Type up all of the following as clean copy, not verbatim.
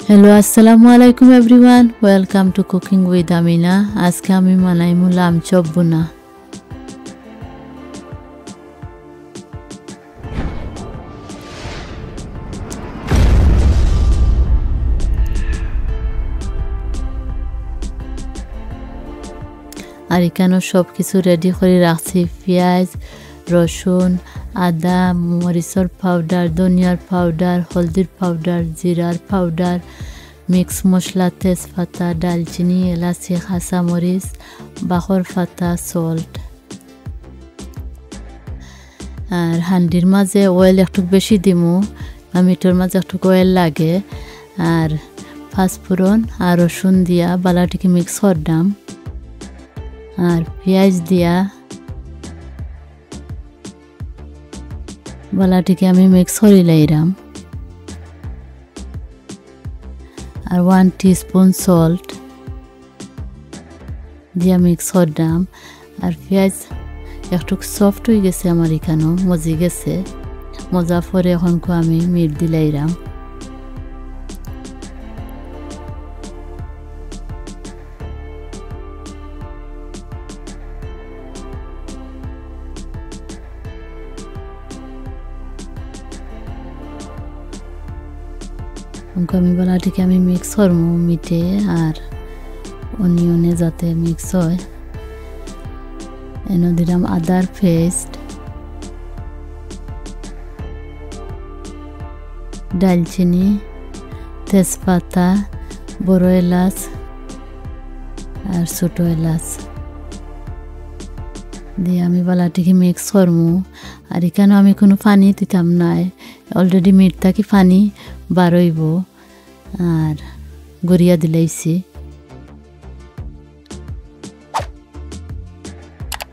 Hello আসসালামু আলাইকুম everyone welcome to cooking with Amina. আজকে আমি বানাইমু লাম চপ বুনা। আর এখানে সব কিছু রেডি করে রাখছি, পেঁয়াজ, রসুন, আদা, মরিচের পাউডার, ধনিয়ার পাউডার, হলদির পাউডার, জিরার পাউডার, মিক্স মশলা, তেজপাতা, দালচিনি, এলাচি, কাঁচামরিচ, বাখর পাতা, সল্ট। আর হান্ডির মাঝে অয়েল একটু বেশি দিমু, মিটোর মাঝে একটু অয়েল লাগে। আর পাঁচফোড়ন আর রসুন দিয়া বালাটিকে মিক্স করলাম। আর পেঁয়াজ দিয়া বালাটিকে আমি মিক্স করে লাইরাম। আর 1 টিস্পুন সল্ট দিয়া মিক্স করলাম। আর পেঁয়াজ একটু সফট হয়ে গেছে, আমার এখানেও মজি গেছে। মজা পরে এখন আমি মিট দিলাইরাম। আমি বালাটিকে আমি মিক্স করবো মিটে আর অনিয়নে যাতে মিক্স হয়। এনে দিলাম আদার পেস্ট, দালচিনি, তেজপাতা, বড় এলাচ আর ছোট এলাচ দিয়ে আমি বালাটিকে মিক্স করবো। আর এখানে আমি কোনো পানি দিতাম নাই, অলরেডি মিট থাকি পানি বারইব। আর গড়িয়া দিলাইছি।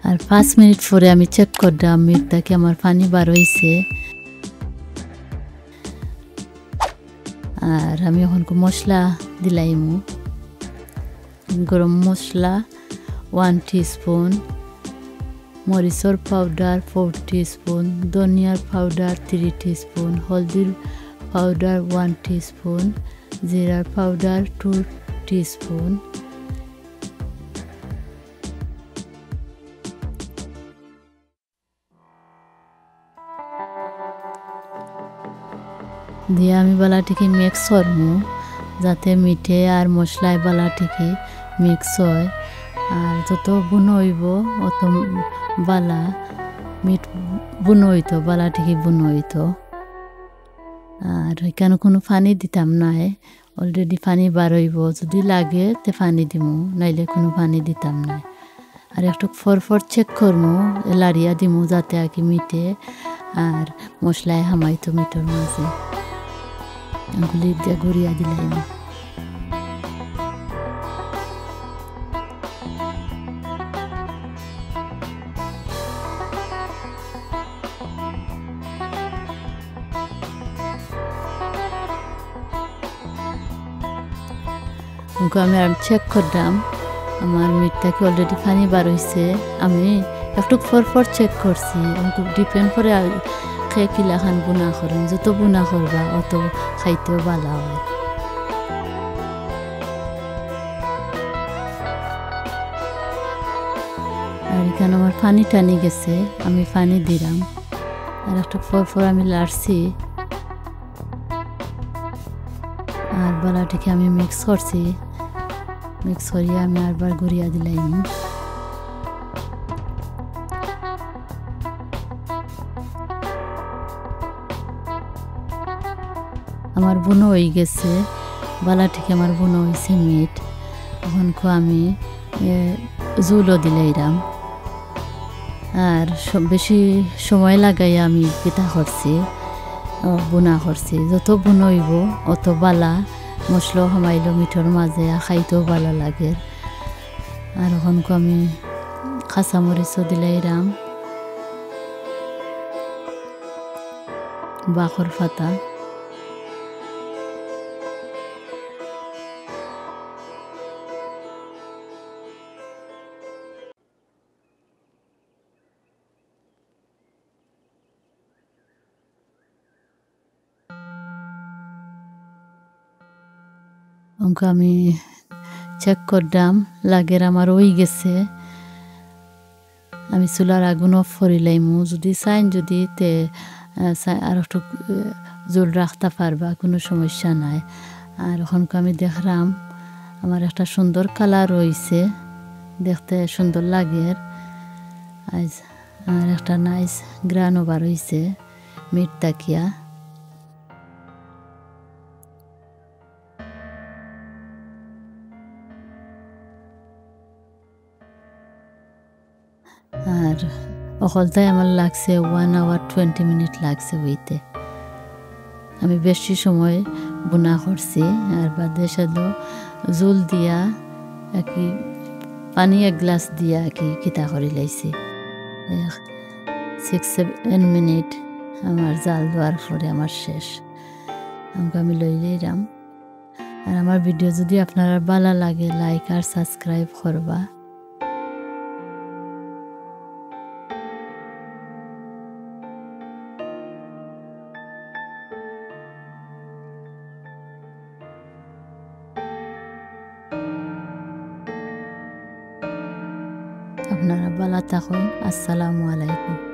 আর 5 মিনিট পরে আমি চেক করলাম মিট থাকি আমার পানি বার হইছে। আর আমি এখন মশলা দিলাইমু। গরম মশলা 1 টিস্পুন, মরিচের পাউডার 4 টিস্পুন, ধনিয়ার পাউডার 3 টিস্পুন, হলদির পাউডার 1 টিস্পুন, জিরার পাউডার 2 টিস্পুন, দিয়ে আমি বালাটিকে মিক্স করবো যাতে মিঠে আর মশলায় বালাটিকে মিক্স হয়। আর যত বুনো হইব অত বালা মিট বুনো হইতো, বালাটিকে বুনো হইতো। আর এখানে কোনো পানি দিতাম নাই, অলরেডি পানি বার হইব। যদি লাগে তে পানি দিমু, নাইলে কোনো পানি দিতাম নাই। আর একটু ফরফর চেক করবো, লাড়িয়া দিমু যাতে আর কি মিটে আর মশলায় হামাইতো মিটোর মাঝে। গুলি দিয়ে গড়িয়া দিলাম। আমি আর চেক করলাম আমার মিটটাকে অলরেডি পানি বার হয়েছে। আমি একটু ফরফর চেক করছি, ডিপেন্ড করে খেয়ে কিলা খান বুনা করেন। যত বুনা করবা অত খাইতেও ভালো হয়। আর এখানে আমার পানি টানি গেছে, আমি পানি দিলাম। আর একটু ফরফর আমি লাড়ছি। আর বালাটিকে আমি মিক্স করছি, মিক্স করিয়ে আমি আরবার ঘুরিয়া দিলাম। আমার বুনো হয়ে গেছে, বালাটিকে আমার বুনো হয়েছে মিট। এখন আমি জুলও দিলাইরাম। আর বেশি সময় লাগাই আমি পিঠা করছি, বুনা করছি। যত বুনো হইব অত বালা, মশলা হামাইল মিঠোর মাঝে খাইতেও ভালো লাগে। আর এখন আমি কাঁচামরিচও দিলাইরাম, বাখর পাতা। অঙ্ক আমি চেক করলাম লাগের আমার ওই গেছে আমি চুলার আগুন অফ করিলাইমু যদি চাইন যদি তে আর একটু জোর রাখতে পারবা কোনো সমস্যা নাই আর ওখানকে আমি দেখলাম আমার একটা সুন্দর কালার হয়েছে দেখতে সুন্দর লাগে আর একটা নাইস গ্রান ওভার হয়েছে মিট তাকিয়া আর অকলতায় আমার লাগছে 1 hour 20 minutes লাগছে হইতে আমি বেশি সময় বুনা করছি আর বাদে সাদো জল দিয়া কি পানি এক গ্লাস দিয়া কি কিতা করি লাইছি 6-7 মিনিট আমার জাল দেওয়ার পরে আমার শেষ আমি লইলাম আর আমার ভিডিও যদি আপনারা ভালো লাগে লাইক আর সাবস্ক্রাইব করবা আপনারা ভালো থাকুন আসসালামু আলাইকুম